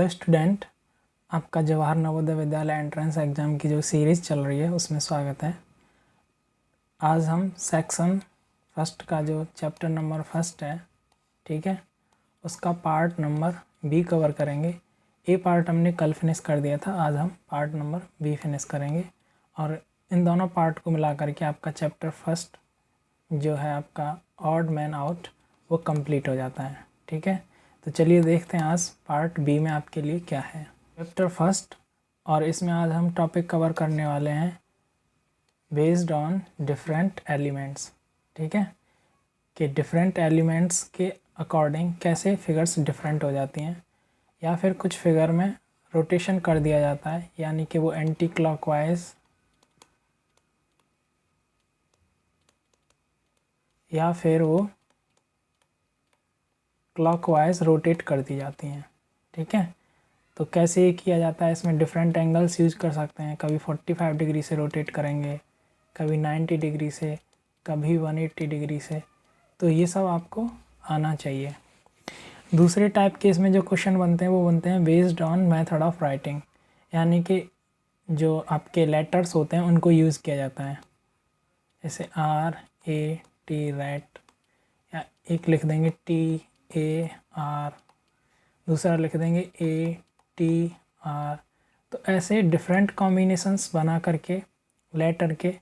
Hello student, आपका Jawahar Navodaya Vidyalaya entrance exam की जो सीरीज़ चल रही है उसमें स्वागत है। आज हम सेक्शन फर्स्ट का जो चैप्टर नंबर फर्स्ट है, ठीक है, उसका पार्ट नंबर बी कवर करेंगे। ए पार्ट हमने कल फिनिश कर दिया था, आज हम पार्ट नंबर बी फिनिश करेंगे और इन दोनों पार्ट को मिला करके आपका चैप्टर फर्स्ट जो है आपका ऑड मैन आउट वो कंप्लीट हो जाता है। ठीक है, तो चलिए देखते हैं आज पार्ट बी में आपके लिए क्या है। चैप्टर फर्स्ट, और इसमें आज हम टॉपिक कवर करने वाले हैं बेस्ड ऑन डिफरेंट एलिमेंट्स। ठीक है, कि डिफरेंट एलिमेंट्स के अकॉर्डिंग कैसे फिगर्स डिफरेंट हो जाती हैं, या फिर कुछ फिगर में रोटेशन कर दिया जाता है, यानी कि वो एंटी क्लॉकवाइज या फिर वो क्लॉकवाइज रोटेट कर दी जाती हैं। ठीक है, तो कैसे ये किया जाता है, इसमें डिफरेंट एंगल्स यूज कर सकते हैं। कभी 45 डिग्री से रोटेट करेंगे, कभी 90 डिग्री से, कभी 180 डिग्री से, तो ये सब आपको आना चाहिए। दूसरे टाइप के इसमें जो क्वेश्चन बनते हैं वो बनते हैं based on method of writing, यानी कि जो आपके लेटर्स होते हैं उनको यूज़ किया जाता है, जैसे RAT रैट, या एक लिख देंगे TAR, दूसरा लिख देंगे ATR। तो ऐसे डिफरेंट कॉम्बिनेशंस बना करके लेटर के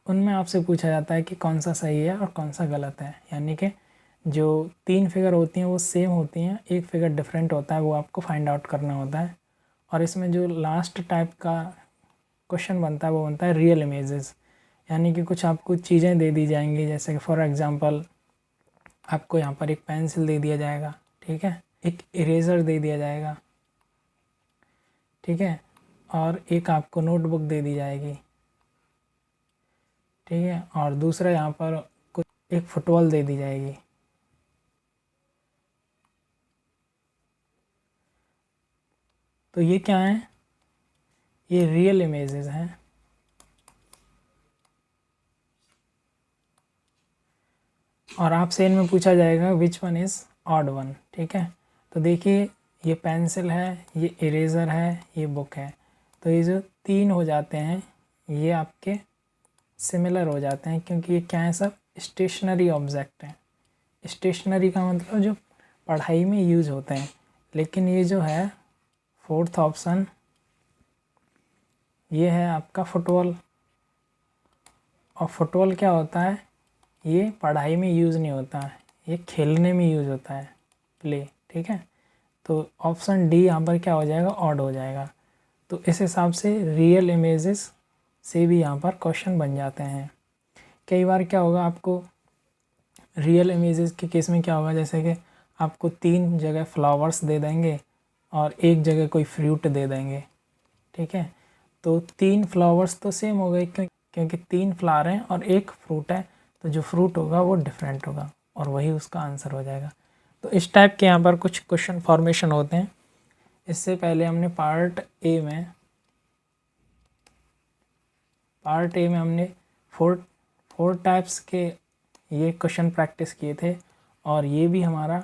उनमें आपसे पूछा जाता है कि कौन सा सही है और कौन सा गलत है। यानी कि जो 3 फिगर होती हैं वो सेम होती हैं, एक फिगर डिफरेंट होता है, वो आपको फाइंड आउट करना होता है। और इसमें जो लास्ट टाइप का क्वेश्चन बनता है वो बनता है रियल इमेजेस, यानी कि कुछ आपको चीज़ें दे दी जाएंगी, जैसे कि फॉर एग्ज़ाम्पल आपको यहाँ पर एक पेंसिल दे दिया जाएगा, ठीक है, एक इरेज़र दे दिया जाएगा, ठीक है, और एक आपको नोटबुक दे दी जाएगी, ठीक है, और दूसरा यहाँ पर कुछ एक फुटबॉल दे दी जाएगी। तो ये क्या है, ये रियल इमेजेस हैं। और आपसे इनमें पूछा जाएगा which one is odd one. ठीक है, तो देखिए ये पेंसिल है, ये इरेज़र है, ये बुक है, तो ये जो 3 हो जाते हैं ये आपके सिमिलर हो जाते हैं, क्योंकि ये क्या है, सब स्टेशनरी ऑब्जेक्ट हैं। स्टेशनरी का मतलब जो पढ़ाई में यूज होते हैं। लेकिन ये जो है फोर्थ ऑप्शन, ये है आपका फुटबॉल। और फुटबॉल क्या होता है, ये पढ़ाई में यूज़ नहीं होता है, ये खेलने में यूज़ होता है, प्ले। ठीक है, तो ऑप्शन डी यहाँ पर क्या हो जाएगा, ऑड हो जाएगा। तो इस हिसाब से रियल इमेजेस से भी यहाँ पर क्वेश्चन बन जाते हैं। कई बार क्या होगा, आपको रियल इमेजेस के केस में क्या होगा, जैसे कि आपको 3 जगह फ्लावर्स दे देंगे और एक जगह कोई फ्रूट दे देंगे। ठीक है, तो 3 फ्लावर्स तो सेम हो गए, क्योंकि 3 फ्लावर हैं और एक फ्रूट है, तो जो फ्रूट होगा वो डिफरेंट होगा और वही उसका आंसर हो जाएगा। तो इस टाइप के यहाँ पर कुछ क्वेश्चन फॉर्मेशन होते हैं। इससे पहले हमने पार्ट ए में हमने फोर टाइप्स के ये क्वेश्चन प्रैक्टिस किए थे, और ये भी हमारा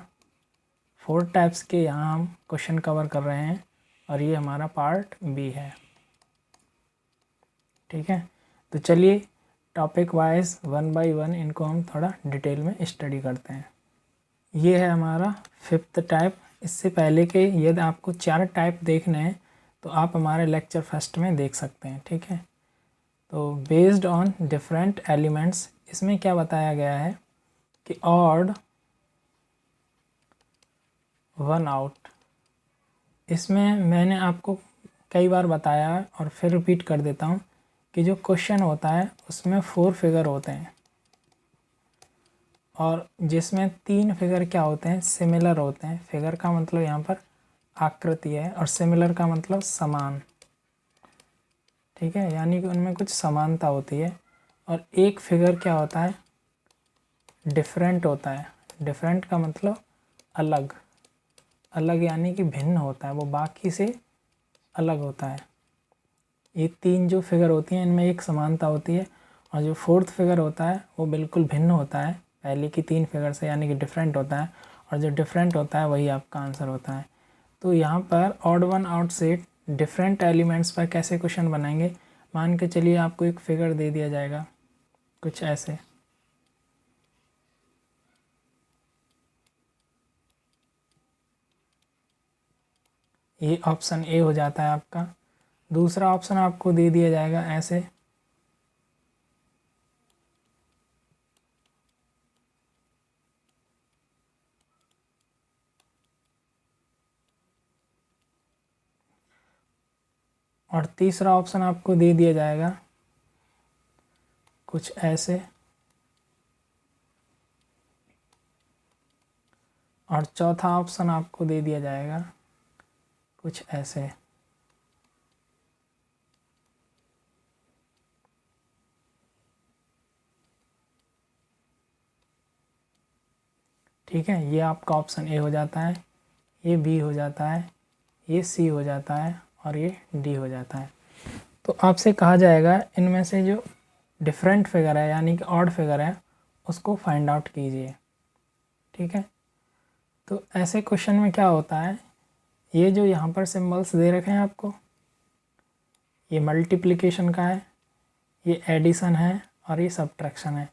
4 टाइप्स के यहाँ हम क्वेश्चन कवर कर रहे हैं, और ये हमारा पार्ट बी है। ठीक है, तो चलिए टॉपिक वाइज 1 बाय 1 इनको हम थोड़ा डिटेल में स्टडी करते हैं। ये है हमारा 5th टाइप। इससे पहले के यदि आपको 4 टाइप देखने हैं तो आप हमारे लेक्चर फर्स्ट में देख सकते हैं। ठीक है, तो बेस्ड ऑन डिफरेंट एलिमेंट्स, इसमें क्या बताया गया है कि ऑड वन आउट। इसमें मैंने आपको कई बार बताया और फिर रिपीट कर देता हूँ कि जो क्वेश्चन होता है उसमें 4 फिगर होते हैं, और जिसमें 3 फिगर क्या होते हैं, सिमिलर होते हैं। फिगर का मतलब यहाँ पर आकृति है, और सिमिलर का मतलब समान। ठीक है, यानी कि उनमें कुछ समानता होती है। और एक फिगर क्या होता है, डिफरेंट होता है। डिफरेंट का मतलब अलग, अलग यानी कि भिन्न होता है, वो बाकी से अलग होता है। ये 3 जो फिगर होती हैं इनमें एक समानता होती है, और जो 4th फिगर होता है वो बिल्कुल भिन्न होता है पहले की 3 फिगर से, यानी कि डिफरेंट होता है, और जो डिफरेंट होता है वही आपका आंसर होता है। तो यहाँ पर odd one out set different elements पर कैसे क्वेश्चन बनाएंगे, मान के चलिए आपको एक फिगर दे दिया जाएगा कुछ ऐसे, ये ऑप्शन ए हो जाता है आपका। दूसरा ऑप्शन आपको दे दिया जाएगा ऐसे, और तीसरा ऑप्शन आपको दे दिया जाएगा कुछ ऐसे, और चौथा ऑप्शन आपको दे दिया जाएगा कुछ ऐसे। ठीक है, ये आपका ऑप्शन ए हो जाता है, ये बी हो जाता है, ये सी हो जाता है और ये डी हो जाता है। तो आपसे कहा जाएगा इनमें से जो डिफरेंट फिगर है यानी कि ऑड फिगर है उसको फाइंड आउट कीजिए। ठीक है, तो ऐसे क्वेश्चन में क्या होता है, ये जो यहाँ पर सिंबल्स दे रखे हैं आपको, ये मल्टीप्लिकेशन का है, ये एडिशन है और ये सब्ट्रैक्शन है।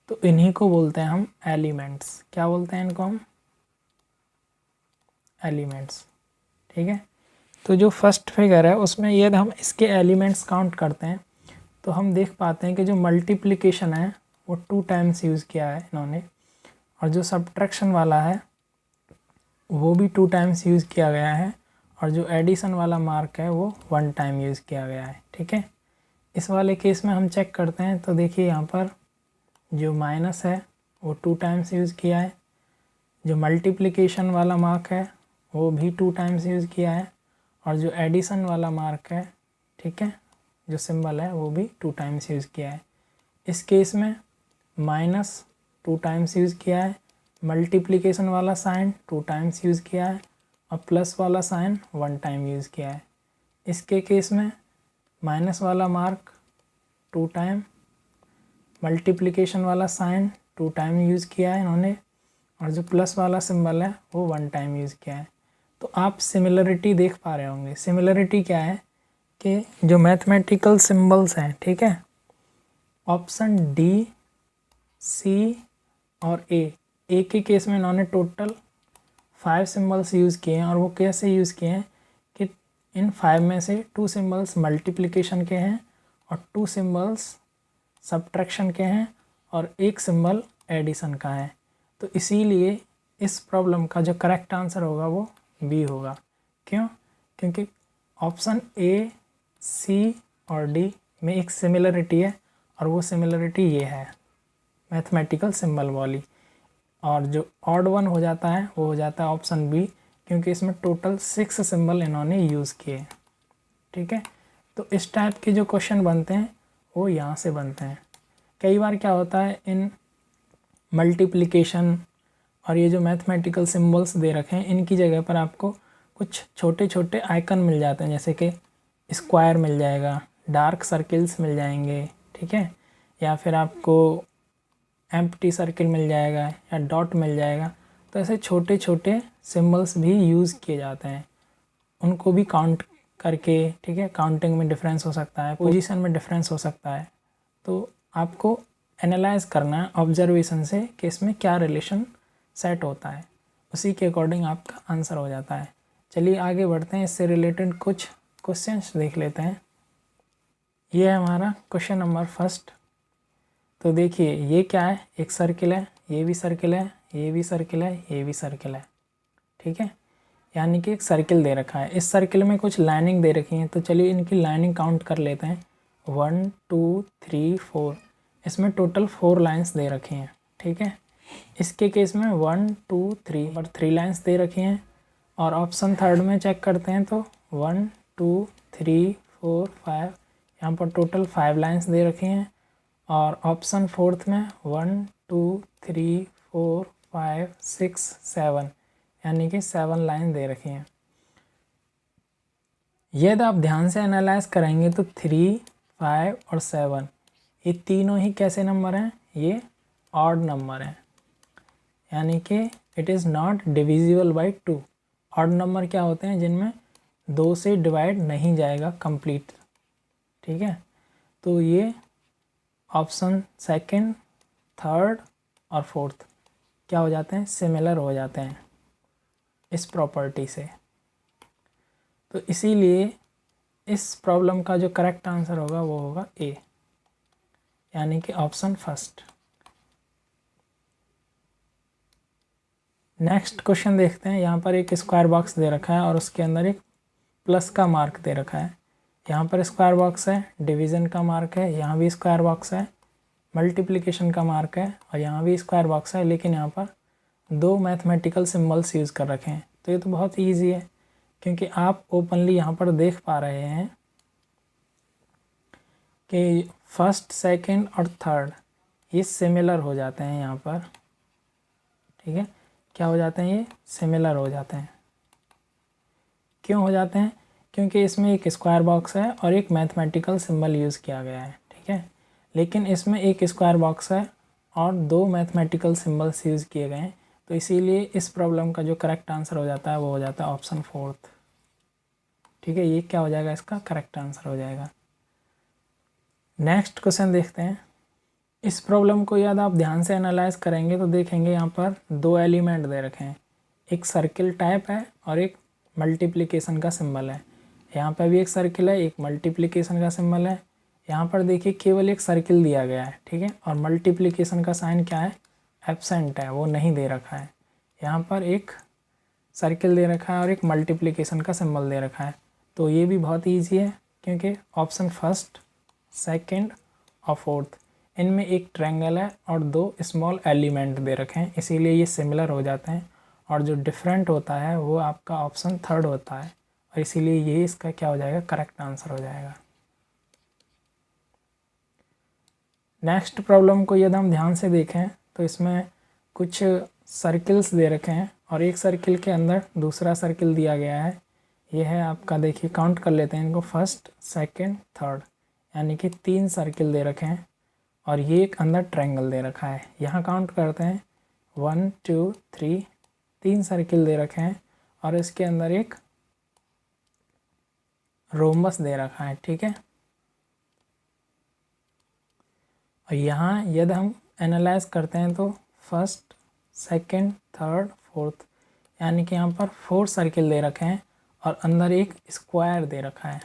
तो इन्हीं को बोलते हैं हम एलिमेंट्स। क्या बोलते हैं इनको हम? एलिमेंट्स। ठीक है, तो जो फर्स्ट फिगर है उसमें यदि हम इसके एलिमेंट्स काउंट करते हैं तो हम देख पाते हैं कि जो मल्टीप्लिकेशन है वो 2 टाइम्स यूज़ किया है इन्होंने, और जो सब्ट्रैक्शन वाला है वो भी 2 टाइम्स यूज़ किया गया है, और जो एडिशन वाला मार्क है वो 1 टाइम यूज़ किया गया है। ठीक है, इस वाले केस में हम चेक करते हैं तो देखिए यहाँ पर जो माइनस है वो 2 टाइम्स यूज़ किया है, जो मल्टीप्लिकेशन वाला मार्क है वो भी 2 टाइम्स यूज़ किया है, और जो एडिशन वाला मार्क है, ठीक है, जो सिंबल है वो भी 2 टाइम्स यूज़ किया है। इस केस में माइनस 2 टाइम्स यूज़ किया है, मल्टीप्लिकेशन वाला साइन 2 टाइम्स यूज़ किया है, और प्लस वाला साइन 1 टाइम यूज़ किया है। इसके केस में माइनस वाला मार्क 2 टाइम, मल्टीप्लिकेशन वाला साइन 2 टाइम यूज़ किया है इन्होंने, और जो प्लस वाला सिंबल है वो 1 टाइम यूज़ किया है। तो आप सिमिलरिटी देख पा रहे होंगे। सिमिलरिटी क्या है कि जो मैथमेटिकल सिंबल्स हैं, ठीक है, ऑप्शन डी, सी और ए के केस में इन्होंने टोटल 5 सिंबल्स यूज़ किए हैं, और वो कैसे यूज़ किए हैं कि इन 5 में से 2 सिंबल्स मल्टीप्लिकेशन के हैं और 2 सिंबल्स सब्ट्रैक्शन के हैं और 1 सिंबल एडिशन का है। तो इसीलिए इस प्रॉब्लम का जो करेक्ट आंसर होगा वो बी होगा। क्यों? क्योंकि ऑप्शन ए, सी और डी में एक सिमिलरिटी है, और वो सिमिलरिटी ये है मैथमेटिकल सिंबल वाली, और जो ऑड वन हो जाता है वो हो जाता है ऑप्शन बी, क्योंकि इसमें टोटल 6 सिंबल इन्होंने यूज़ किए। ठीक है, तो इस टाइप के जो क्वेश्चन बनते हैं वो यहाँ से बनते हैं। कई बार क्या होता है, इन मल्टीप्लिकेशन और ये जो मैथमेटिकल सिंबल्स दे रखे हैं इनकी जगह पर आपको कुछ छोटे छोटे आइकन मिल जाते हैं, जैसे कि स्क्वायर मिल जाएगा, डार्क सर्किल्स मिल जाएंगे, ठीक है, या फिर आपको एम्प्टी सर्किल मिल जाएगा या डॉट मिल जाएगा। तो ऐसे छोटे छोटे सिंबल्स भी यूज़ किए जाते हैं, उनको भी काउंट करके, ठीक है, काउंटिंग में डिफरेंस हो सकता है, पोजीशन में डिफरेंस हो सकता है। तो आपको एनालाइज करना है ऑब्जर्वेशन से कि इसमें क्या रिलेशन सेट होता है, उसी के अकॉर्डिंग आपका आंसर हो जाता है। चलिए आगे बढ़ते हैं, इससे रिलेटेड कुछ क्वेश्चंस देख लेते हैं। ये है हमारा क्वेश्चन नंबर फर्स्ट। तो देखिए ये क्या है, एक सर्किल है, ये भी सर्किल है, ये भी सर्किल है, ये भी सर्किल है, ठीक है, यानी कि एक सर्किल दे रखा है। इस सर्किल में कुछ लाइनिंग दे रखी है, तो चलिए इनकी लाइनिंग काउंट कर लेते हैं। 1 2 3 4, इसमें टोटल 4 लाइन्स दे रखी हैं। ठीक है, इसके केस में 1 2 3 पर 3 लाइन्स दे रखी हैं, और ऑप्शन थर्ड में चेक करते हैं तो 1 2 3 4 5, यहाँ पर टोटल 5 लाइन्स दे रखी हैं, और ऑप्शन फोर्थ में 1 2 3 4 5 6 7, यानी कि 7 लाइन दे रखी हैं। यदि आप ध्यान से एनालाइज करेंगे तो 3 5 और 7 ये तीनों ही कैसे नंबर हैं, ये ऑड नंबर हैं, यानी कि it is not divisible by 2। Odd number क्या होते हैं? जिनमें 2 से डिवाइड नहीं जाएगा कंप्लीट, ठीक है। तो ये ऑप्शन सेकंड, थर्ड और फोर्थ क्या हो जाते हैं? सिमिलर हो जाते हैं इस प्रॉपर्टी से। तो इसीलिए इस प्रॉब्लम का जो करेक्ट आंसर होगा वो होगा ए, यानी कि ऑप्शन फर्स्ट। नेक्स्ट क्वेश्चन देखते हैं। यहाँ पर एक स्क्वायर बॉक्स दे रखा है और उसके अंदर एक प्लस का मार्क दे रखा है। यहाँ पर स्क्वायर बॉक्स है, डिवीज़न का मार्क है, यहाँ भी स्क्वायर बॉक्स है, मल्टीप्लिकेशन का मार्क है और यहाँ भी स्क्वायर बॉक्स है, लेकिन यहाँ पर 2 मैथमेटिकल सिम्बल्स यूज़ कर रखे हैं। तो ये तो बहुत ईजी है, क्योंकि आप ओपनली यहाँ पर देख पा रहे हैं कि फर्स्ट, सेकंड और थर्ड ये सिमिलर हो जाते हैं यहाँ पर, ठीक है। क्या हो जाते हैं? ये सिमिलर हो जाते हैं। क्यों हो जाते हैं? क्योंकि इसमें एक स्क्वायर बॉक्स है और एक मैथमेटिकल सिंबल यूज़ किया गया है, ठीक है। लेकिन इसमें एक स्क्वायर बॉक्स है और 2 मैथमेटिकल सिंबल्स यूज़ किए गए हैं। तो इसीलिए इस प्रॉब्लम का जो करेक्ट आंसर हो जाता है वो हो जाता है ऑप्शन फोर्थ, ठीक है। ये क्या हो जाएगा? इसका करेक्ट आंसर हो जाएगा। नेक्स्ट क्वेश्चन देखते हैं। इस प्रॉब्लम को यदि आप ध्यान से एनालाइज करेंगे तो देखेंगे यहाँ पर 2 एलिमेंट दे रखे हैं, एक सर्किल टाइप है और एक मल्टीप्लिकेशन का सिंबल है। यहाँ पर भी एक सर्किल है, एक मल्टीप्लिकेशन का सिंबल है। यहाँ पर देखिए केवल एक सर्किल दिया गया है, ठीक है, और मल्टीप्लिकेशन का साइन क्या है? एब्सेंट है, वो नहीं दे रखा है। यहाँ पर एक सर्किल दे रखा है और एक मल्टीप्लिकेशन का सिंबल दे रखा है। तो ये भी बहुत ईजी है, क्योंकि ऑप्शन फर्स्ट, सेकेंड और फोर्थ इनमें एक ट्रायंगल है और 2 स्मॉल एलिमेंट दे रखे हैं, इसीलिए ये सिमिलर हो जाते हैं। और जो डिफरेंट होता है वो आपका ऑप्शन थर्ड होता है, और इसीलिए ये इसका क्या हो जाएगा? करेक्ट आंसर हो जाएगा। नेक्स्ट प्रॉब्लम को यदि हम ध्यान से देखें तो इसमें कुछ सर्किल्स दे रखे हैं और एक सर्किल के अंदर दूसरा सर्किल दिया गया है। ये है आपका, देखिए काउंट कर लेते हैं इनको, फर्स्ट, सेकेंड, थर्ड, यानी कि 3 सर्किल दे रखे हैं और ये एक अंदर ट्रायंगल दे रखा है। यहाँ काउंट करते हैं 1 2 3, 3 सर्किल दे रखे हैं और इसके अंदर एक रोम्बस दे रखा है, ठीक है। और यहाँ यदि हम एनालाइज करते हैं तो फर्स्ट, सेकंड, थर्ड, फोर्थ, यानी कि यहाँ पर 4 सर्किल दे रखे हैं और अंदर एक स्क्वायर दे रखा है।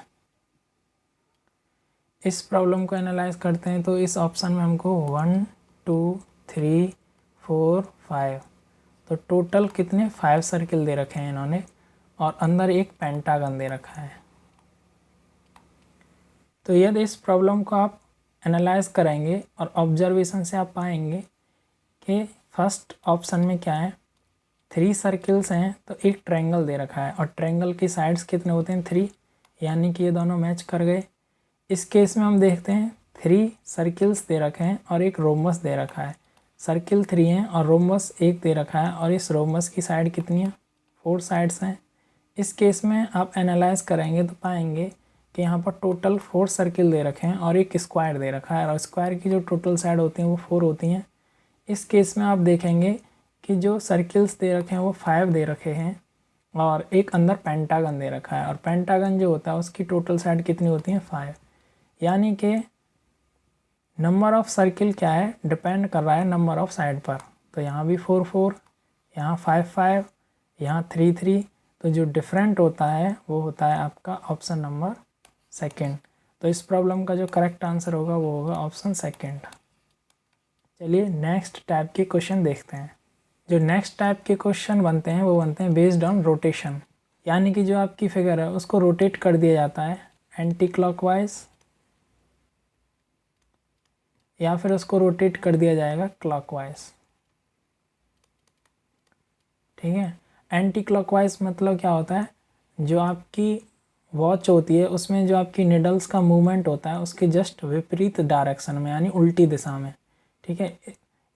इस प्रॉब्लम को एनालाइज करते हैं तो इस ऑप्शन में हमको 1 2 3 4 5, तो टोटल कितने? 5 सर्किल दे रखे हैं इन्होंने और अंदर एक पेंटागन दे रखा है। तो यदि इस प्रॉब्लम को आप एनालाइज करेंगे और ऑब्जर्वेशन से आप पाएंगे कि फर्स्ट ऑप्शन में क्या है? 3 सर्किल्स हैं तो एक ट्रायंगल दे रखा है और ट्रायंगल की साइड्स कितने होते हैं? 3, यानी कि ये दोनों मैच कर गए। इस केस में हम देखते हैं 3 सर्किल्स दे रखे हैं और एक रोम्बस दे रखा है। सर्किल 3 हैं और रोम्बस 1 दे रखा है और इस रोम्बस की साइड कितनी है? 4 साइड्स हैं। इस केस में आप एनालाइज करेंगे तो पाएंगे कि यहाँ पर टोटल 4 सर्किल दे रखे हैं और एक स्क्वायर दे रखा है और स्क्वायर की जो टोटल साइड होती हैं वो 4 होती हैं। इस केस में आप देखेंगे कि जो सर्किल्स दे रखे हैं वो 5 दे रखे हैं और एक अंदर पेंटागन दे रखा है और पेंटागन जो होता है उसकी टोटल साइड कितनी होती है? 5, यानी कि नंबर ऑफ़ सर्किल क्या है? डिपेंड कर रहा है नंबर ऑफ़ साइड पर। तो यहाँ भी 4 4, यहाँ 5 5, यहाँ 3 3, तो जो डिफरेंट होता है वो होता है आपका ऑप्शन नंबर सेकंड। तो इस प्रॉब्लम का जो करेक्ट आंसर होगा वो होगा ऑप्शन सेकंड। चलिए नेक्स्ट टाइप के क्वेश्चन देखते हैं। जो नेक्स्ट टाइप के क्वेश्चन बनते हैं वो बनते हैं बेस्ड ऑन रोटेशन, यानी कि जो आपकी फिगर है उसको रोटेट कर दिया जाता है एंटी क्लॉकवाइज या फिर उसको रोटेट कर दिया जाएगा क्लॉकवाइज, ठीक है। एंटी क्लॉकवाइज मतलब क्या होता है? जो आपकी वॉच होती है उसमें जो आपकी निडल्स का मूवमेंट होता है उसके जस्ट विपरीत डायरेक्शन में, यानी उल्टी दिशा में, ठीक है।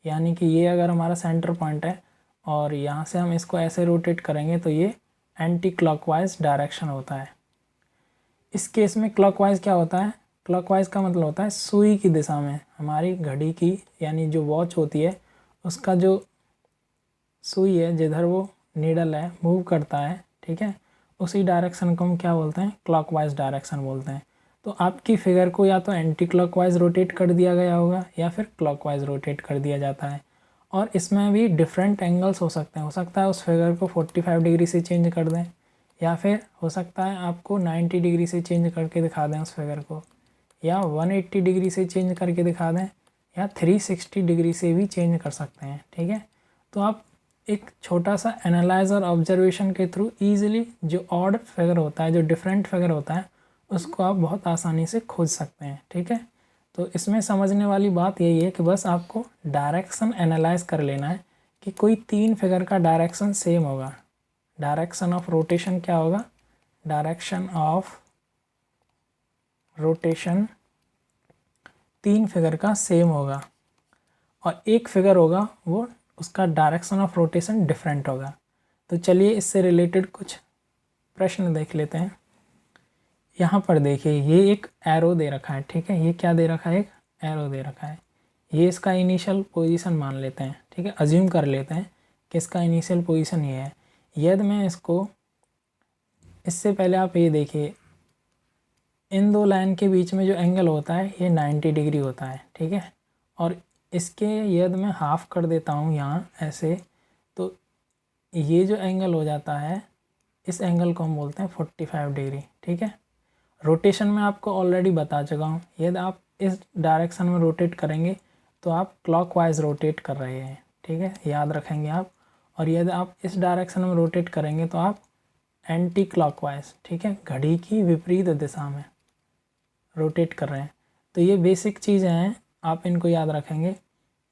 यानी कि ये अगर हमारा सेंटर पॉइंट है और यहाँ से हम इसको ऐसे रोटेट करेंगे तो ये एंटी क्लॉकवाइज डायरेक्शन होता है। इस केस में क्लॉकवाइज क्या होता है? क्लॉकवाइज का मतलब होता है सुई की दिशा में। हमारी घड़ी की यानी जो वॉच होती है उसका जो सुई है, जिधर वो नीडल है मूव करता है, ठीक है, उसी डायरेक्शन को हम क्या बोलते हैं, क्लॉकवाइज डायरेक्शन बोलते हैं। तो आपकी फिगर को या तो एंटी क्लॉकवाइज रोटेट कर दिया गया होगा या फिर क्लॉकवाइज रोटेट कर दिया जाता है। और इसमें भी डिफरेंट एंगल्स हो सकते हैं, हो सकता है उस फिगर को 45 डिग्री से चेंज कर दें, या फिर हो सकता है आपको 90 डिग्री से चेंज करके दिखा दें उस फिगर को, या 180 डिग्री से चेंज करके दिखा दें, या 360 डिग्री से भी चेंज कर सकते हैं। ठीक है, तो आप एक छोटा सा एनालाइज और ऑब्जर्वेशन के थ्रू ईजिली जो ऑड फिगर होता है, जो डिफरेंट फिगर होता है, उसको आप बहुत आसानी से खोज सकते हैं। ठीक है, तो इसमें समझने वाली बात यही है कि बस आपको डायरेक्शन एनालाइज कर लेना है कि कोई 3 फिगर का डायरेक्शन सेम होगा, डायरेक्शन ऑफ रोटेशन क्या होगा, डायरेक्शन ऑफ रोटेशन 3 फिगर का सेम होगा, और एक फिगर होगा वो उसका डायरेक्शन ऑफ रोटेशन डिफरेंट होगा। तो चलिए इससे रिलेटेड कुछ प्रश्न देख लेते हैं। यहाँ पर देखिए ये एक एरो दे रखा है, ठीक है, ये क्या दे रखा है, एक एरो दे रखा है, ये इसका इनिशियल पोजीशन मान लेते हैं। ठीक है, अज्यूम कर लेते हैं कि इसका इनिशियल पोजीशन ये है। यदि मैं इसको, इससे पहले आप ये देखिए इन दो लाइन के बीच में जो एंगल होता है ये 90 डिग्री होता है। ठीक है, और इसके यदि मैं हाफ कर देता हूँ यहाँ ऐसे, तो ये जो एंगल हो जाता है, इस एंगल को हम बोलते हैं 45 डिग्री। ठीक है, रोटेशन में आपको ऑलरेडी बता चुका हूँ, यदि आप इस डायरेक्शन में रोटेट करेंगे तो आप क्लॉकवाइज रोटेट कर रहे हैं। ठीक है, याद रखेंगे आप। और यदि आप इस डायरेक्शन में रोटेट करेंगे तो आप एंटी क्लॉकवाइज, ठीक है, घड़ी की विपरीत दिशा में रोटेट कर रहे हैं। तो ये बेसिक चीज़ें हैं, आप इनको याद रखेंगे।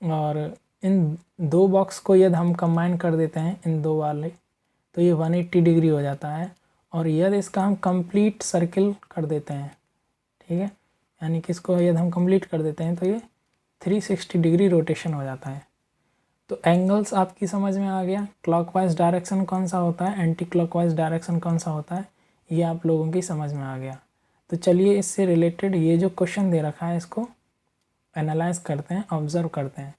और इन दो बॉक्स को यदि हम कंबाइन कर देते हैं, इन दो वाले, तो ये 180 डिग्री हो जाता है। और यदि इसका हम कंप्लीट सर्किल कर देते हैं, ठीक है, यानी कि इसको यदि हम कंप्लीट कर देते हैं तो ये 360 डिग्री रोटेशन हो जाता है। तो एंगल्स आपकी समझ में आ गया, क्लॉकवाइज डायरेक्शन कौन सा होता है, एंटी क्लॉकवाइज डायरेक्शन कौन सा होता है, ये आप लोगों की समझ में आ गया। तो चलिए इससे रिलेटेड ये जो क्वेश्चन दे रखा है इसको एनालाइज करते हैं, ऑब्ज़र्व करते हैं।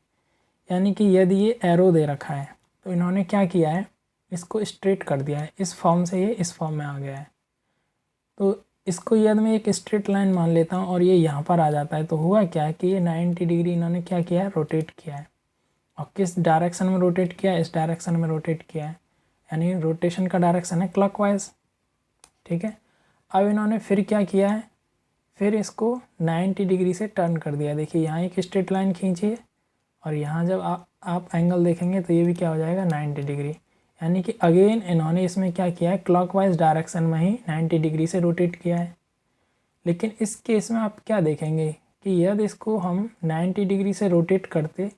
यानी कि यदि ये एरो दे रखा है तो इन्होंने क्या किया है, इसको स्ट्रेट कर दिया है, इस फॉर्म से ये इस फॉर्म में आ गया है। तो इसको यदि मैं एक स्ट्रेट लाइन मान लेता हूँ और ये यहाँ पर आ जाता है, तो हुआ क्या है कि ये 90 डिग्री इन्होंने क्या किया है, रोटेट किया है। और किस डायरेक्शन में रोटेट किया है, इस डायरेक्शन में रोटेट किया है, यानी रोटेशन का डायरेक्शन है क्लॉकवाइज। ठीक है, अब इन्होंने फिर क्या किया है, फिर इसको 90 डिग्री से टर्न कर दिया। देखिए यहाँ एक स्ट्रेट लाइन खींचिए और यहाँ जब आप एंगल देखेंगे तो ये भी क्या हो जाएगा, 90 डिग्री। यानी कि अगेन इन्होंने इसमें क्या किया है, क्लॉकवाइज डायरेक्शन में ही 90 डिग्री से रोटेट किया है। लेकिन इस केस में आप क्या देखेंगे कि यदि इसको हम 90 डिग्री से रोटेट करते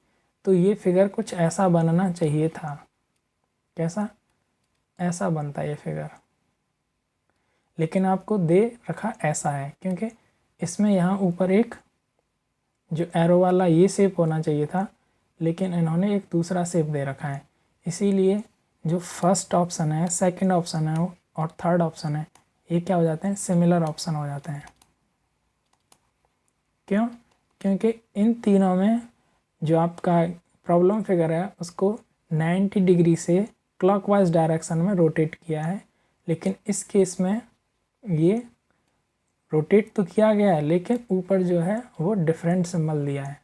तो ये फिगर कुछ ऐसा बनना चाहिए था। कैसा, ऐसा बनता ये फिगर, लेकिन आपको दे रखा ऐसा है, क्योंकि इसमें यहाँ ऊपर एक जो एरो वाला ये शेप होना चाहिए था, लेकिन इन्होंने एक दूसरा शेप दे रखा है। इसीलिए जो फर्स्ट ऑप्शन है, सेकंड ऑप्शन है और थर्ड ऑप्शन है, ये क्या हो जाते हैं, सिमिलर ऑप्शन हो जाते हैं। क्यों, क्योंकि इन तीनों में जो आपका प्रॉब्लम फिगर है उसको 90 डिग्री से क्लॉकवाइज डायरेक्शन में रोटेट किया है, लेकिन इस केस में ये रोटेट तो किया गया है लेकिन ऊपर जो है वो डिफरेंट सिंबल दिया है।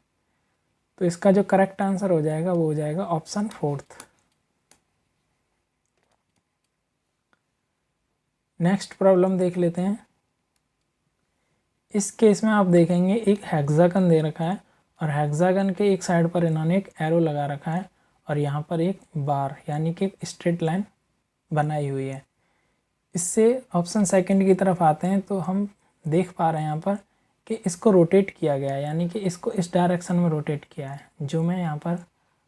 तो इसका जो करेक्ट आंसर हो जाएगा वो हो जाएगा ऑप्शन फोर्थ। नेक्स्ट प्रॉब्लम देख लेते हैं। इस केस में आप देखेंगे एक हेक्सागन दे रखा है और हेक्सागन के एक साइड पर इन्होंने एक एरो लगा रखा है और यहाँ पर एक बार यानी कि एक स्ट्रेट लाइन बनाई हुई है। इससे ऑप्शन सेकंड की तरफ आते हैं तो हम देख पा रहे हैं यहाँ पर कि इसको रोटेट किया गया है, यानी कि इसको इस डायरेक्शन में रोटेट किया है, जो मैं यहाँ पर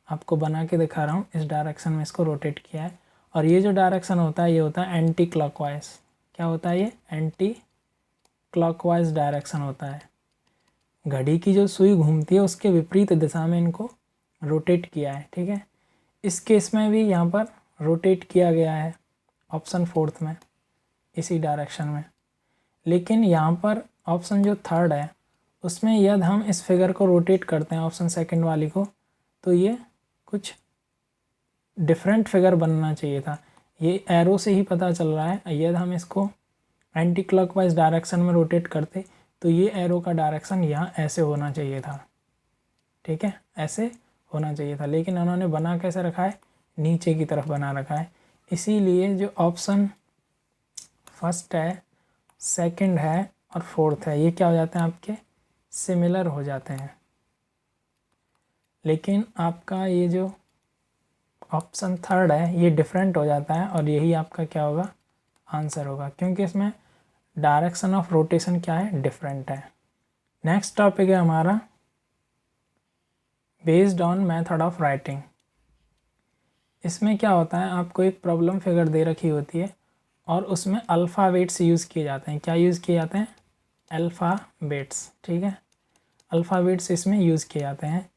आपको बना के दिखा रहा हूँ, इस डायरेक्शन में इसको रोटेट किया है। और ये जो डायरेक्शन होता है ये होता है एंटी क्लॉकवाइज। क्या होता है ये, एंटी क्लॉकवाइज डायरेक्शन होता है। घड़ी की जो सुई घूमती है उसके विपरीत दिशा में इनको रोटेट किया है। ठीक है, इस केस में भी यहाँ पर रोटेट किया गया है ऑप्शन फोर्थ में, इसी डायरेक्शन में। लेकिन यहाँ पर ऑप्शन जो थर्ड है उसमें यदि हम इस फिगर को रोटेट करते हैं ऑप्शन सेकंड वाली को, तो ये कुछ डिफरेंट फिगर बनना चाहिए था। ये एरो से ही पता चल रहा है। यदि हम इसको एंटी क्लॉकवाइज डायरेक्शन में रोटेट करते तो ये एरो का डायरेक्शन यहाँ ऐसे होना चाहिए था, ठीक है, ऐसे होना चाहिए था, लेकिन उन्होंने बना कैसे रखा है, नीचे की तरफ बना रखा है। इसीलिए जो ऑप्शन फर्स्ट है, सेकंड है और फोर्थ है, ये क्या हो जाते हैं आपके, सिमिलर हो जाते हैं। लेकिन आपका ये जो ऑप्शन थर्ड है ये डिफरेंट हो जाता है और यही आपका क्या होगा, आंसर होगा, क्योंकि इसमें डायरेक्शन ऑफ रोटेशन क्या है, डिफरेंट है। नेक्स्ट टॉपिक है हमारा based on method of writing. इसमें क्या होता है, आपको एक प्रॉब्लम फिगर दे रखी होती है और उसमें अल्फ़ाबेट्स यूज़ किए जाते हैं। क्या यूज़ किए जाते हैं, अल्फ़ाबेट्स, ठीक है, अल्फ़ाबेट्स इसमें यूज़ किए जाते हैं,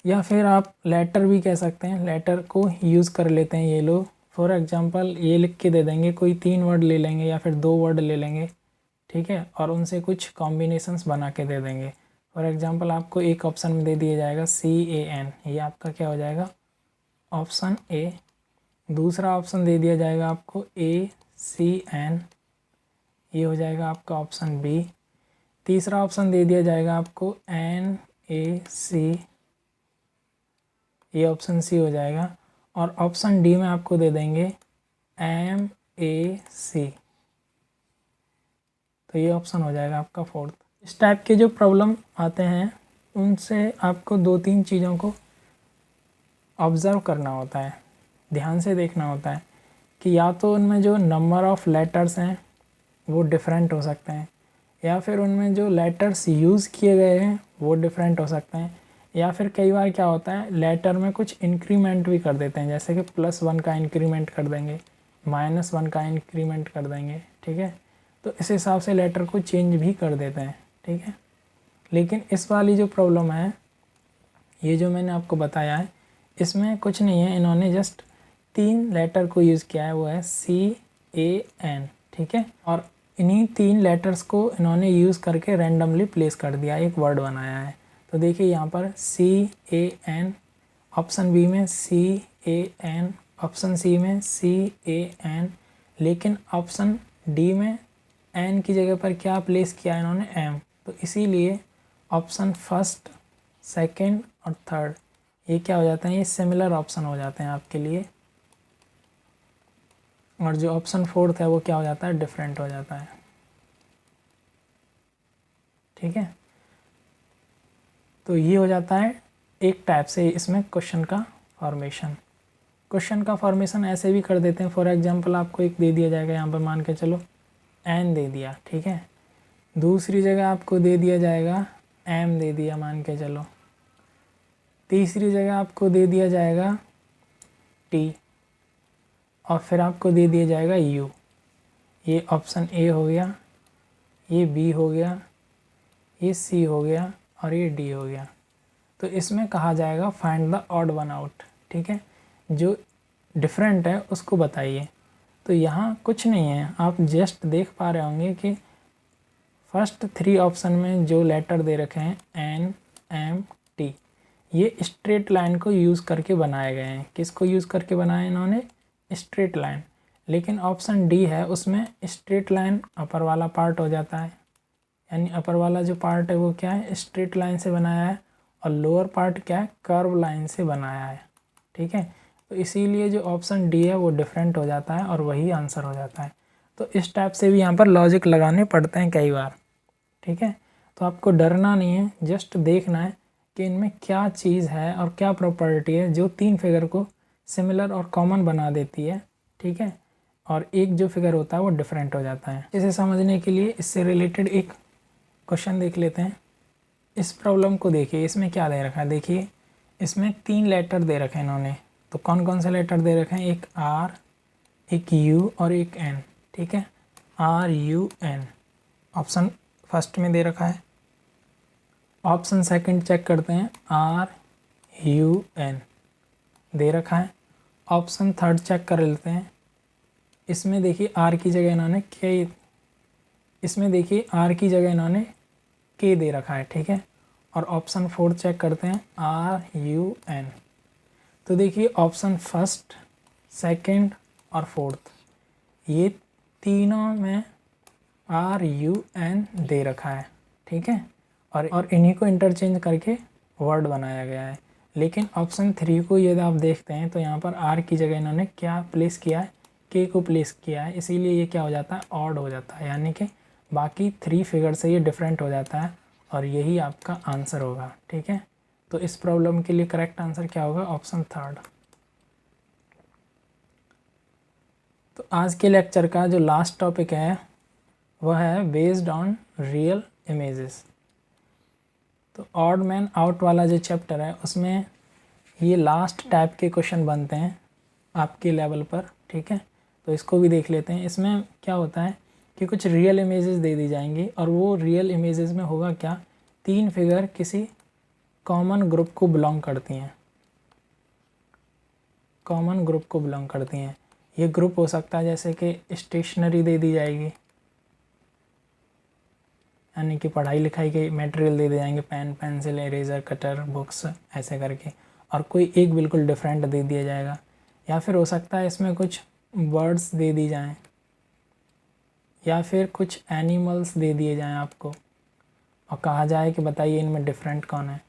या फिर आप लेटर भी कह सकते हैं, लेटर को यूज़ कर लेते हैं ये लोग। फॉर एग्जांपल ये लिख के दे देंगे, कोई 3 वर्ड ले लेंगे या फिर 2 वर्ड ले लेंगे, ठीक है, और उनसे कुछ कॉम्बिनेशंस बना के दे देंगे। फॉर एग्जांपल आपको एक ऑप्शन में दे दिया जाएगा CAN, ये आपका क्या हो जाएगा, ऑप्शन ए। दूसरा ऑप्शन दे दिया जाएगा आपको ACN, ये हो जाएगा आपका ऑप्शन बी। तीसरा ऑप्शन दे दिया जाएगा आपको NAC, ये ऑप्शन सी हो जाएगा। और ऑप्शन डी में आपको दे देंगे MAC, तो ये ऑप्शन हो जाएगा आपका फोर्थ। इस टाइप के जो प्रॉब्लम आते हैं उनसे आपको 2-3 चीज़ों को ऑब्ज़र्व करना होता है, ध्यान से देखना होता है कि या तो उनमें जो नंबर ऑफ़ लेटर्स हैं वो डिफरेंट हो सकते हैं, या फिर उनमें जो लेटर्स यूज़ किए गए हैं वो डिफरेंट हो सकते हैं, या फिर कई बार क्या होता है लेटर में कुछ इंक्रीमेंट भी कर देते हैं, जैसे कि +1 का इंक्रीमेंट कर देंगे, -1 का इंक्रीमेंट कर देंगे, ठीक है, तो इस हिसाब से लेटर को चेंज भी कर देते हैं, ठीक है। लेकिन इस वाली जो प्रॉब्लम है, ये जो मैंने आपको बताया है, इसमें कुछ नहीं है, इन्होंने जस्ट 3 लेटर को यूज़ किया है, वो है CAN, ठीक है, और इन्हीं 3 लेटर्स को इन्होंने यूज़ करके रैंडमली प्लेस कर दिया, एक वर्ड बनाया है। तो देखिए यहाँ पर CAN, ऑप्शन बी में CAN, ऑप्शन सी में CAN, लेकिन ऑप्शन डी में एन की जगह पर क्या प्लेस किया इन्होंने, M। तो इसीलिए ऑप्शन फर्स्ट, सेकंड और थर्ड ये क्या हो जाते हैं, ये सिमिलर ऑप्शन हो जाते हैं आपके लिए, और जो ऑप्शन फोर्थ है वो क्या हो जाता है, डिफरेंट हो जाता है, ठीक है। तो ये हो जाता है एक टाइप से इसमें क्वेश्चन का फॉर्मेशन। क्वेश्चन का फॉर्मेशन ऐसे भी कर देते हैं, फॉर एग्जांपल आपको एक दे दिया जाएगा, यहाँ पर मान के चलो N दे दिया, ठीक है, दूसरी जगह आपको दे दिया जाएगा M दे दिया मान के चलो, तीसरी जगह आपको दे दिया जाएगा T, और फिर आपको दे दिया जाएगा U। ये ऑप्शन A हो गया, ये B हो गया, ये C हो गया और ये D हो गया। तो इसमें कहा जाएगा find the odd one out, ठीक है, जो डिफरेंट है उसको बताइए। तो यहाँ कुछ नहीं है, आप जस्ट देख पा रहे होंगे कि फर्स्ट 3 ऑप्शन में जो लेटर दे रखे हैं N, M, T, ये स्ट्रेट लाइन को यूज़ करके बनाए गए हैं। किसको यूज़ करके बनाए इन्होंने, स्ट्रेट लाइन। लेकिन ऑप्शन डी है उसमें स्ट्रेट लाइन अपर वाला पार्ट हो जाता है, यानी अपर वाला जो पार्ट है वो क्या है, स्ट्रेट लाइन से बनाया है, और लोअर पार्ट क्या है, कर्व लाइन से बनाया है, ठीक है। तो इसीलिए जो ऑप्शन डी है वो डिफरेंट हो जाता है और वही आंसर हो जाता है। तो इस टाइप से भी यहाँ पर लॉजिक लगाने पड़ते हैं कई बार, ठीक है। तो आपको डरना नहीं है, जस्ट देखना है कि इनमें क्या चीज़ है और क्या प्रॉपर्टी है जो 3 फिगर को सिमिलर और कॉमन बना देती है, ठीक है, और एक जो फिगर होता है वो डिफरेंट हो जाता है। इसे समझने के लिए इससे रिलेटेड एक क्वेश्चन देख लेते हैं। इस प्रॉब्लम को देखिए, इसमें क्या दे रखा है, देखिए इसमें 3 लेटर दे रखे हैं इन्होंने। तो कौन कौन से लेटर दे रखे हैं, एक R, एक U और एक N, ठीक है, RUN ऑप्शन फर्स्ट में दे रखा है। ऑप्शन सेकंड चेक करते हैं, RUN दे रखा है। ऑप्शन थर्ड चेक कर लेते हैं, इसमें देखिए R की जगह इन्होंने K, इसमें देखिए R की जगह इन्होंने K दे रखा है, ठीक है। और ऑप्शन फोर्थ चेक करते हैं, RUN। तो देखिए ऑप्शन फर्स्ट, सेकंड और फोर्थ, ये तीनों में RUN दे रखा है, ठीक है, और इन्हीं को इंटरचेंज करके वर्ड बनाया गया है। लेकिन ऑप्शन 3 को यदि आप देखते हैं तो यहाँ पर R की जगह इन्होंने क्या प्लेस किया है, K को प्लेस किया है, इसीलिए ये क्या हो जाता है, ऑड हो जाता है, यानी कि बाकी 3 फिगर से ये डिफरेंट हो जाता है और यही आपका आंसर होगा, ठीक है। तो इस प्रॉब्लम के लिए करेक्ट आंसर क्या होगा, ऑप्शन 3। तो आज के लेक्चर का जो लास्ट टॉपिक है वह है बेस्ड ऑन रियल इमेजेस। तो ऑड मैन आउट वाला जो चैप्टर है उसमें ये लास्ट टाइप के क्वेश्चन बनते हैं आपके लेवल पर, ठीक है। तो इसको भी देख लेते हैं। इसमें क्या होता है कि कुछ रियल इमेजेस दे दी जाएंगी और वो रियल इमेजेस में होगा क्या, 3 फिगर किसी कॉमन ग्रुप को बिलोंग करती हैं, कॉमन ग्रुप को बिलोंग करती हैं। ये ग्रुप हो सकता है जैसे कि स्टेशनरी दे दी जाएगी, यानी कि पढ़ाई लिखाई के मटेरियल दे जाएंगे, pen pencil eraser cutter books ऐसे करके, और कोई एक बिल्कुल डिफरेंट दे दिया जाएगा। या फिर हो सकता है इसमें कुछ बर्ड्स दे दी जाएं, या फिर कुछ एनिमल्स दे दिए जाएं आपको और कहा जाए कि बताइए इनमें डिफरेंट कौन है।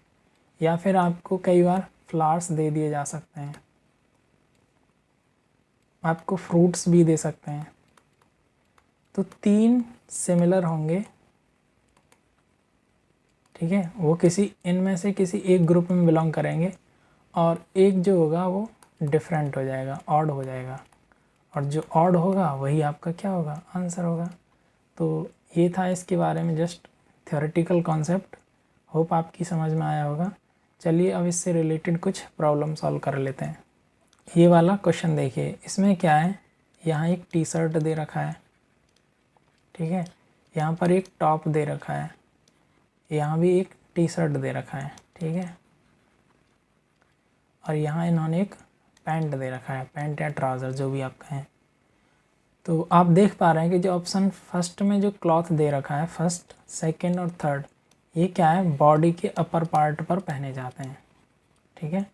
या फिर आपको कई बार फ्लावर्स दे दिए जा सकते हैं, आपको फ्रूट्स भी दे सकते हैं। तो 3 सिमिलर होंगे, ठीक है, वो किसी इनमें से किसी एक ग्रुप में बिलोंग करेंगे और एक जो होगा वो डिफरेंट हो जाएगा, ऑड हो जाएगा, और जो ऑड होगा वही आपका क्या होगा, आंसर होगा। तो ये था इसके बारे में जस्ट थ्योरेटिकल कॉन्सेप्ट, होप आपकी समझ में आया होगा। चलिए अब इससे रिलेटेड कुछ प्रॉब्लम सॉल्व कर लेते हैं। ये वाला क्वेश्चन देखिए, इसमें क्या है, यहाँ एक टी शर्ट दे रखा है, ठीक है, यहाँ पर एक टॉप दे रखा है, यहाँ भी एक टी शर्ट दे रखा है, ठीक है, और यहाँ इन्होंने एक पैंट दे रखा है, पैंट या ट्राउज़र जो भी आप कहें। तो आप देख पा रहे हैं कि जो ऑप्शन फर्स्ट में जो क्लॉथ दे रखा है, फर्स्ट सेकंड और थर्ड, ये क्या है, बॉडी के अपर पार्ट पर पहने जाते हैं, ठीक है।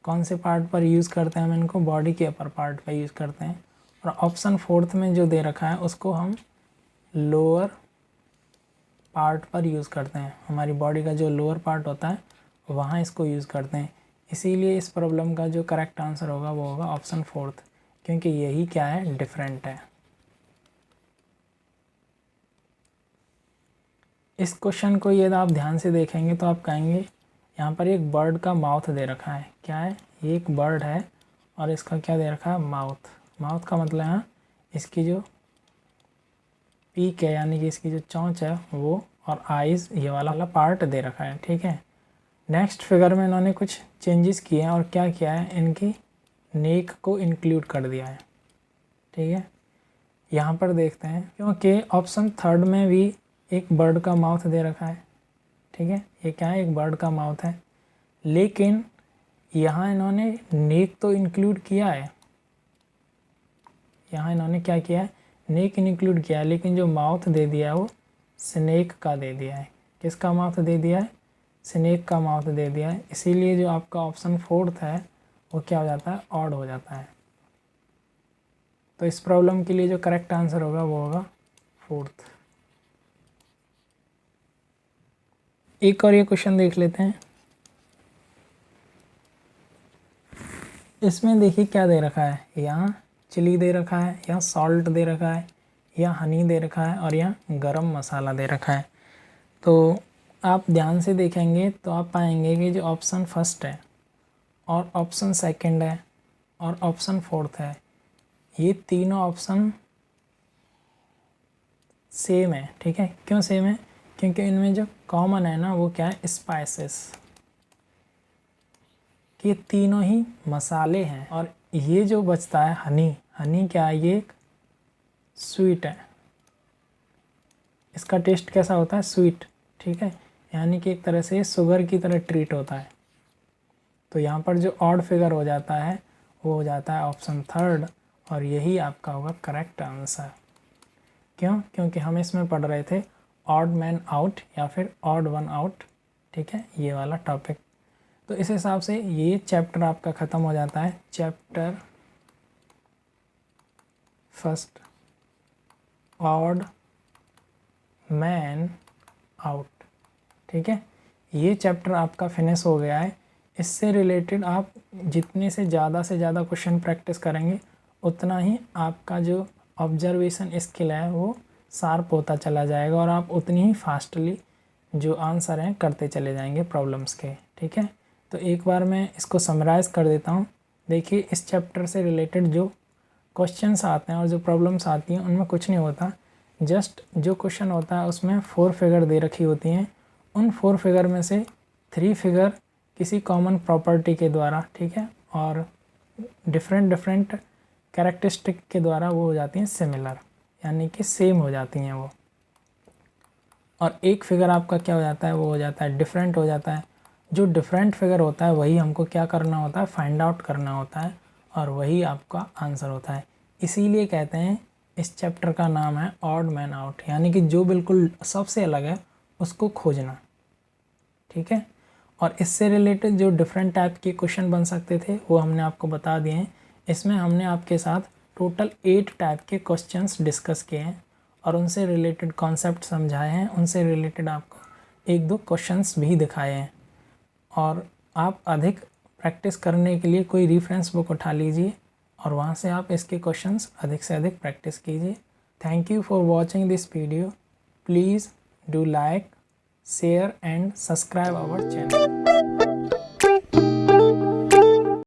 कौन से पार्ट पर यूज़ करते हैं हम इनको, बॉडी के अपर पार्ट पर यूज़ करते हैं। और ऑप्शन फोर्थ में जो दे रखा है उसको हम लोअर पार्ट पर यूज़ करते हैं, हमारी बॉडी का जो लोअर पार्ट होता है वहाँ इसको यूज़ करते हैं। इसीलिए इस प्रॉब्लम का जो करेक्ट आंसर होगा वो होगा ऑप्शन फोर्थ, क्योंकि यही क्या है, डिफरेंट है। इस क्वेश्चन को यदि आप ध्यान से देखेंगे तो आप कहेंगे यहाँ पर एक बर्ड का माउथ दे रखा है, क्या है, ये एक बर्ड है और इसका क्या दे रखा है, माउथ। माउथ का मतलब है इसकी जो पीक है, यानी कि इसकी जो चोंच है वो, और आइज़ ये वाला पार्ट दे रखा है, ठीक है। नेक्स्ट फिगर में इन्होंने कुछ चेंजेस किए हैं और क्या किया है, इनकी नेक को इंक्लूड कर दिया है, ठीक है। यहाँ पर देखते हैं, क्योंकि ऑप्शन थर्ड में भी एक बर्ड का माउथ दे रखा है, ठीक है, ये क्या है, एक बर्ड का माउथ है, लेकिन यहाँ इन्होंने नेक तो इंक्लूड किया है, यहाँ इन्होंने क्या किया है, नेक इंक्लूड किया है, लेकिन जो माउथ दे दिया है वो स्नेक का दे दिया है। किसका माउथ दे दिया है, स्नेक का माउथ दे दिया है। इसीलिए जो आपका ऑप्शन फोर्थ है वो क्या हो जाता है, ऑड हो जाता है। तो इस प्रॉब्लम के लिए जो करेक्ट आंसर होगा वो होगा फोर्थ। एक और ये क्वेश्चन देख लेते हैं। इसमें देखिए क्या दे रखा है, यहाँ चिली दे रखा है, यहाँ सॉल्ट दे रखा है, यहाँ हनी दे रखा है और यहाँ गरम मसाला दे रखा है। तो आप ध्यान से देखेंगे तो आप पाएंगे कि जो ऑप्शन फर्स्ट है और ऑप्शन सेकंड है और ऑप्शन फोर्थ है, ये तीनों ऑप्शन सेम है, ठीक है। क्यों सेम है, क्योंकि इनमें जो कॉमन है ना वो क्या है, स्पाइसेस, कि ये तीनों ही मसाले हैं। और ये जो बचता है हनी, हनी क्या है, ये एक स्वीट है, इसका टेस्ट कैसा होता है, स्वीट, ठीक है, यानी कि एक तरह से शुगर की तरह ट्रीट होता है। तो यहाँ पर जो ऑड फिगर हो जाता है वो हो जाता है ऑप्शन थर्ड, और यही आपका होगा करेक्ट आंसर। क्यों, क्योंकि हम इसमें पढ़ रहे थे ऑड मैन आउट या फिर ऑड वन आउट, ठीक है, ये वाला टॉपिक। तो इस हिसाब से ये चैप्टर आपका ख़त्म हो जाता है, chapter first odd man out. ठीक है, ये चैप्टर आपका फिनिश हो गया है। इससे रिलेटेड आप जितने से ज़्यादा क्वेश्चन प्रैक्टिस करेंगे उतना ही आपका जो ऑब्जर्वेशन स्किल है वो शार्प होता चला जाएगा और आप उतनी ही फास्टली जो आंसर हैं करते चले जाएंगे प्रॉब्लम्स के। ठीक है, तो एक बार मैं इसको समराइज़ कर देता हूँ। देखिए, इस चैप्टर से रिलेटेड जो क्वेश्चंस आते हैं और जो प्रॉब्लम्स आती हैं उनमें कुछ नहीं होता, जस्ट जो क्वेश्चन होता है उसमें 4 फिगर दे रखी होती हैं। उन 4 फिगर में से 3 फिगर किसी कॉमन प्रॉपर्टी के द्वारा, ठीक है, और डिफरेंट कैरेक्टरिस्टिक के द्वारा वो हो जाती हैं सिमिलर, यानी कि सेम हो जाती हैं वो। और एक फिगर आपका क्या हो जाता है, वो हो जाता है डिफरेंट हो जाता है। जो डिफरेंट फिगर होता है वही हमको क्या करना होता है, फाइंड आउट करना होता है, और वही आपका आंसर होता है। इसीलिए कहते हैं इस चैप्टर का नाम है ऑड मैन आउट, यानी कि जो बिल्कुल सबसे अलग है उसको खोजना। ठीक है, और इससे रिलेटेड जो डिफरेंट टाइप के क्वेश्चन बन सकते थे वो हमने आपको बता दिए हैं। इसमें हमने आपके साथ टोटल 8 टाइप के क्वेश्चंस डिस्कस किए हैं और उनसे रिलेटेड कॉन्सेप्ट समझाए हैं, उनसे रिलेटेड आपको 1-2 क्वेश्चंस भी दिखाए हैं। और आप अधिक प्रैक्टिस करने के लिए कोई रेफरेंस बुक उठा लीजिए और वहाँ से आप इसके क्वेश्चंस अधिक से अधिक प्रैक्टिस कीजिए। Thank you for watching this video. Please do like, share and subscribe our channel.